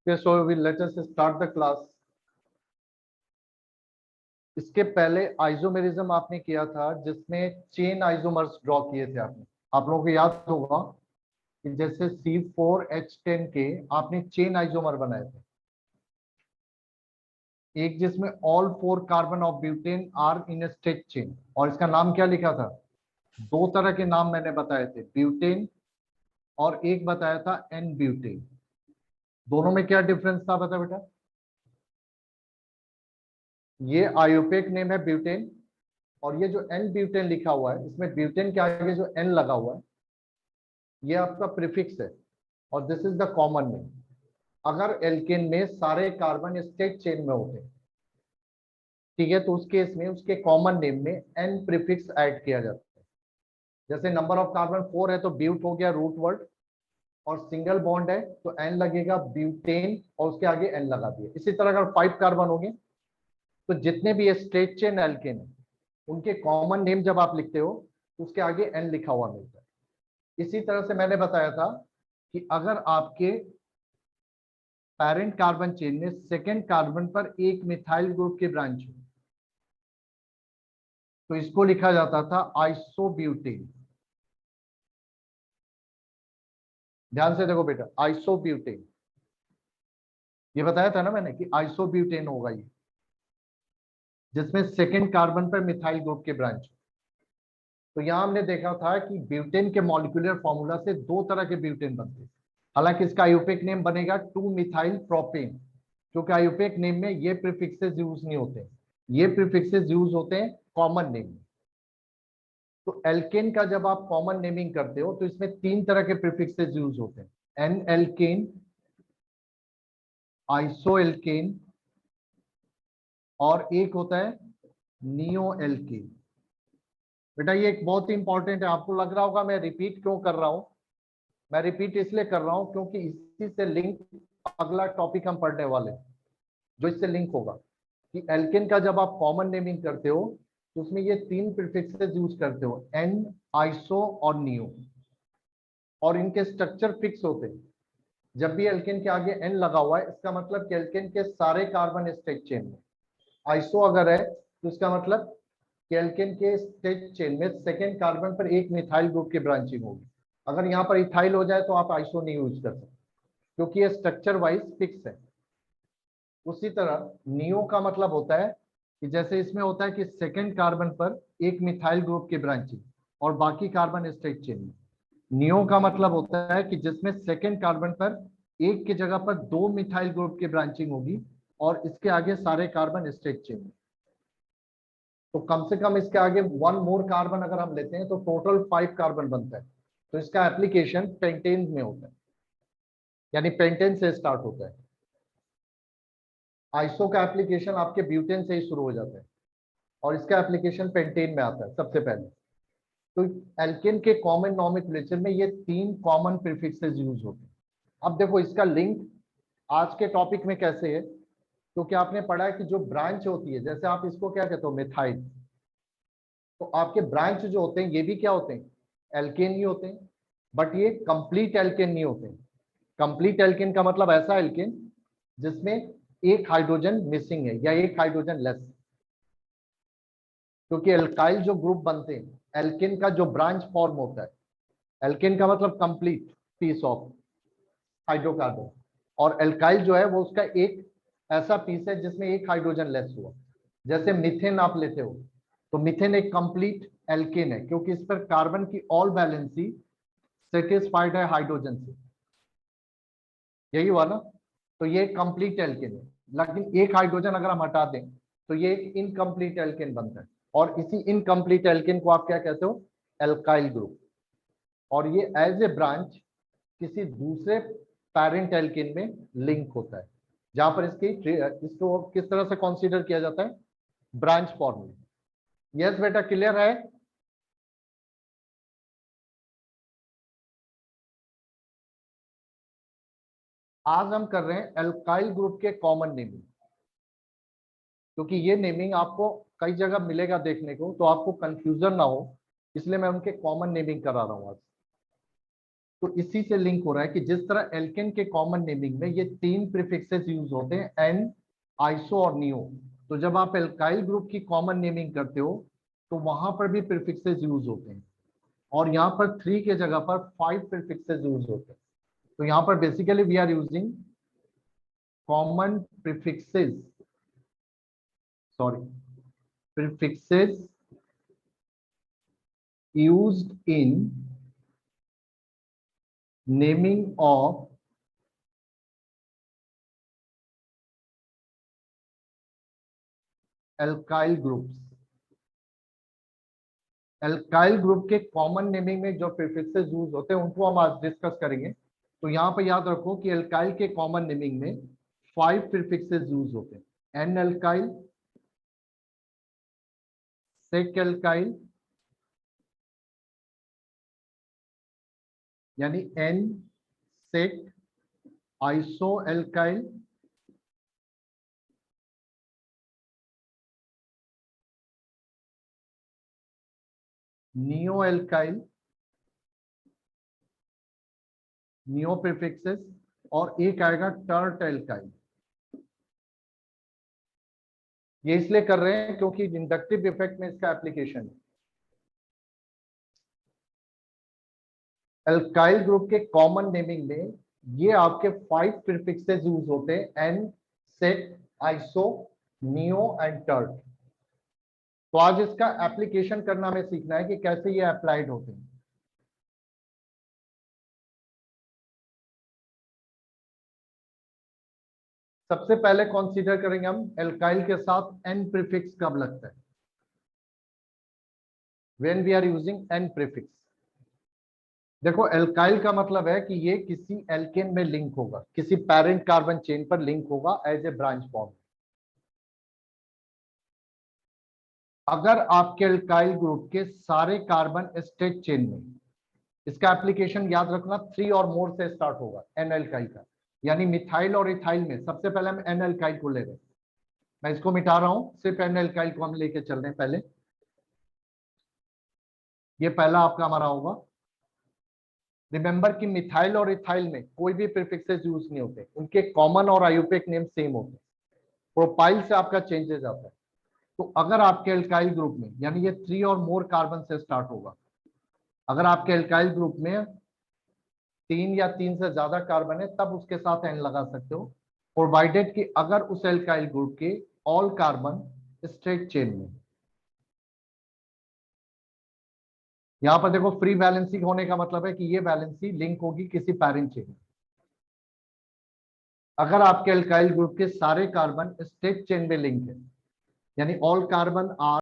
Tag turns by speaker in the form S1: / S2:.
S1: Okay, so we let us start the class. इसके पहले isomerism आपने किया था जिसमें चेन आइसोमर्स ड्रॉ किए थे आपने। आप लोगों को याद होगा कि जैसे C4H10 के आपने चेन आइसोमर बनाए थे, एक जिसमें all 4 carbon of butane are in a straight chain, और इसका नाम क्या लिखा था? दो तरह के नाम मैंने बताए थे, ब्यूटेन और एक बताया था एन ब्यूटेन। दोनों में क्या डिफरेंस था बता बेटा? ये आयुपेक नेम है ब्यूटेन, और ये जो एन ब्यूटेन लिखा हुआ है इसमें ब्यूटेन के आगे जो एन लगा हुआ है ये आपका प्रीफिक्स है, और this is the common name. अगर एल्केन में सारे कार्बन स्ट्रेट चेन में होते हैं, ठीक है, तो उस केस में उसके कॉमन नेम में एन प्रीफिक्स ऐड किया जाता है। जैसे नंबर ऑफ कार्बन 4 है तो ब्यूट हो गया रूट वर्ड, और सिंगल बॉन्ड है तो एन लगेगा ब्यूटेन और उसके आगे एन लगा दिया। इसी तरह अगर 5 कार्बन होंगे तो जितने भी स्ट्रेट चेन एल्केन है उनके कॉमन नेम जब आप लिखते हो तो उसके आगे एन लिखा हुआ मिलता है। इसी तरह से मैंने बताया था कि अगर आपके पेरेंट कार्बन चेन में सेकेंड कार्बन पर एक मिथाइल ग्रुप की ब्रांच हो तो इसको लिखा जाता था आइसोब्यूटेन। ध्यान से देखो बेटा, आइसोब्यूटेन, ये बताया था ना मैंने कि आइसोब्यूटेन होगा ये, जिसमें सेकेंड कार्बन पर मिथाइल ग्रुप की ब्रांच। तो यहां हमने देखा था कि ब्यूटेन के मॉलिक्यूलर फॉर्मूला से दो तरह के ब्यूटेन बनते हैं। हालांकि इसका आयुपेक नेम बनेगा 2 मिथाइल प्रोपेन, क्योंकि आयुपेक नेम में ये प्रीफिक्सेस यूज नहीं होते, ये प्रीफिक्सेस यूज होते हैं कॉमन नेम में। तो एल्केन का जब आप कॉमन नेमिंग करते हो तो इसमें 3 तरह के प्रीफिक्सेस यूज होते हैं, एन एल्केन, आइसो एल्केन, और एक होता है नियो एल्केन। बेटा ये एक बहुत ही इंपॉर्टेंट है, आपको लग रहा होगा मैं रिपीट क्यों कर रहा हूं। मैं रिपीट इसलिए कर रहा हूं क्योंकि इसी से लिंक अगला टॉपिक हम पढ़ने वाले हैं, जो इससे लिंक होगा कि एल्केन का जब आप कॉमन नेमिंग करते हो तो उसमें ये 3 प्रीफिक्सेस यूज करते हो, एन, आइसो और नियो, और इनके स्ट्रक्चर फिक्स होते हैं। जब भी एल्केन के आगे एन लगा हुआ है इसका मतलब कि एल्केन के सारे कार्बन स्ट्रेट चेन में, आइसो अगर है तो इसका मतलब कि एल्केन के स्ट्रेट चेन में सेकेंड कार्बन पर एक मिथाइल ग्रुप की ब्रांचिंग होगी। अगर यहाँ पर इथाइल हो जाए तो आप आइसो नहीं यूज कर सकते क्योंकि ये स्ट्रक्चर वाइज फिक्स है। उसी तरह नियो का मतलब होता है कि जैसे इसमें होता है कि सेकेंड कार्बन पर एक मिथाइल ग्रुप की ब्रांचिंग और बाकी कार्बन स्ट्रेट चेन में। नियो का मतलब होता है कि जिसमें सेकेंड कार्बन पर एक की जगह पर 2 मिथाइल ग्रुप की ब्रांचिंग होगी और इसके आगे सारे कार्बन स्ट्रेट चेन में। तो कम से कम इसके आगे 1 मोर कार्बन अगर हम लेते हैं तो टोटल 5 कार्बन बनता है। तो इसका एप्लीकेशन पेंटेन में होता है, यानी पेंटेन से स्टार्ट होता है। आइसो का एप्लीकेशन आपके ब्यूटेन से ही शुरू हो जाता है और इसका एप्लीकेशन पेंटेन में आता है सबसे पहले। तो एल्केन के कॉमन नॉमेनक्लेचर में ये 3 कॉमन प्रीफिक्सेस यूज होते हैं। अब देखो इसका लिंक आज के टॉपिक में कैसे है, क्योंकि आपने पढ़ा है कि जो ब्रांच होती है, जैसे आप इसको क्या कहते हो, मिथाइल, तो आपके ब्रांच जो होते हैं ये भी क्या होते हैं, एल्केन ही होते हैं, बट ये कंप्लीट एल्केन नहीं होते हैं। कंप्लीट एल्केन का मतलब ऐसा एल्केन जिसमें एक हाइड्रोजन मिसिंग है या एक हाइड्रोजन लेस, क्योंकि एल्काइल जो ग्रुप बनते हैं एल्केन का जो ब्रांच फॉर्म होता है, एल्केन का मतलब कंप्लीट पीस ऑफ हाइड्रोकार्बन, और एल्काइल जो है वो उसका एक ऐसा पीस है जिसमें एक हाइड्रोजन लेस हुआ। जैसे मीथेन आप लेते हो तो मीथेन एक कंप्लीट एल्केन है क्योंकि इस पर कार्बन की ऑल वैलेंसी सेटिस्फाइड है हाइड्रोजन से, यही हुआ ना। तो ये कंप्लीट एल्केन है, लेकिन एक हाइड्रोजन अगर हम हटा दें तो ये एक इनकम्प्लीट एल्केन बनता है, और इसी इनकम्प्लीट एल्केन को आप क्या कहते हो, एल्काइल ग्रुप। और ये एज ए ब्रांच किसी दूसरे पेरेंट एल्केन में लिंक होता है, जहां पर इसको किस तरह से कंसीडर किया जाता है, ब्रांच फॉर्म में। यस बेटा, क्लियर है? आज हम कर रहे हैं एल्काइल ग्रुप के कॉमन नेमिंग, क्योंकि ये नेमिंग आपको कई जगह मिलेगा देखने को, तो आपको कंफ्यूजन ना हो इसलिए मैं उनके कॉमन नेमिंग करा रहा हूँ आज। तो इसी से लिंक हो रहा है कि जिस तरह एल्केन के कॉमन नेमिंग में ये 3 प्रीफिक्सेस यूज होते हैं, एन, आइसो और नियो। तो जब आप एल्काइल ग्रुप की कॉमन नेमिंग करते हो तो वहां पर भी प्रीफिक्सेस यूज होते हैं, और यहाँ पर 3 के जगह पर 5 प्रीफिक्सेस यूज होते हैं। तो यहाँ पर basically we are using common prefixes, sorry, prefixes used in naming of alkyl groups। Alkyl group के कॉमन नेमिंग में जो प्रीफिक्सेस यूज होते हैं उनको हम आज डिस्कस करेंगे। तो यहाँ पर याद रखो कि एल्काइल के कॉमन नेमिंग में 5 प्रीफिक्सेस यूज होते हैं। एन एल्काइल, सेक एल्काइल यानी n sec, iso alkyl, neo alkyl, neo prefixes, और एक आएगा टर्ट एल्काइल। ये इसलिए कर रहे हैं क्योंकि इंडक्टिव इफेक्ट में इसका एप्लीकेशन है। एल्काइल ग्रुप के कॉमन नेमिंग में ये आपके 5 प्रीफिक्सेस यूज होते हैं, n, sec, iso, neo and tert. तो आज इसका एप्लीकेशन करना हमें सीखना है कि कैसे ये अप्लाइड होते हैं। सबसे पहले कंसीडर करेंगे हम एल्काइल के साथ एन प्रीफिक्स कब लगता है, when we are using n prefix. देखो एल्काइल का मतलब है कि ये किसी एल्केन में लिंक होगा, किसी पेरेंट कार्बन चेन पर लिंक होगा एज ए ब्रांच बॉन्ड। अगर आपके एल्काइल ग्रुप के सारे कार्बन स्ट्रेट चेन में, इसका एप्लीकेशन याद रखना 3 और मोर से स्टार्ट होगा एन एल्काइल का, यानी मिथाइल और इथाइल में सबसे पहले हम एन एल्काइल को ले रहे हैं। मैं इसको मिटा रहा हूं, सिर्फ एन एल्काइल को हम लेके चल रहे हैं। पहले ये पहला आपका हमारा होगा। रिमेंबर कि मिथाइल और इथाइल में कोई भी प्रीफिक्सेस यूज नहीं होते, उनके कॉमन और आयुपेक नेम सेम होते हैं, प्रोपाइल से आपका चेंजेस आता है। तो अगर आपके एल्काइल ग्रुप में, यानी ये 3 और मोर कार्बन से स्टार्ट होगा, अगर आपके एल्काइल ग्रुप में 3 या 3 से ज्यादा कार्बन है तब उसके साथ एन लगा सकते हो, प्रोवाइडेड कि अगर उस एल्काइल ग्रुप के ऑल कार्बन स्ट्रेट चेन में। यहां पर देखो फ्री वैलेंसी होने का मतलब है कि ये वैलेंसी लिंक होगी किसी पेरेंट चेन। अगर आपके एल्काइल ग्रुप के सारे कार्बन स्ट्रेट चेन में लिंक है, यानी ऑल कार्बन आर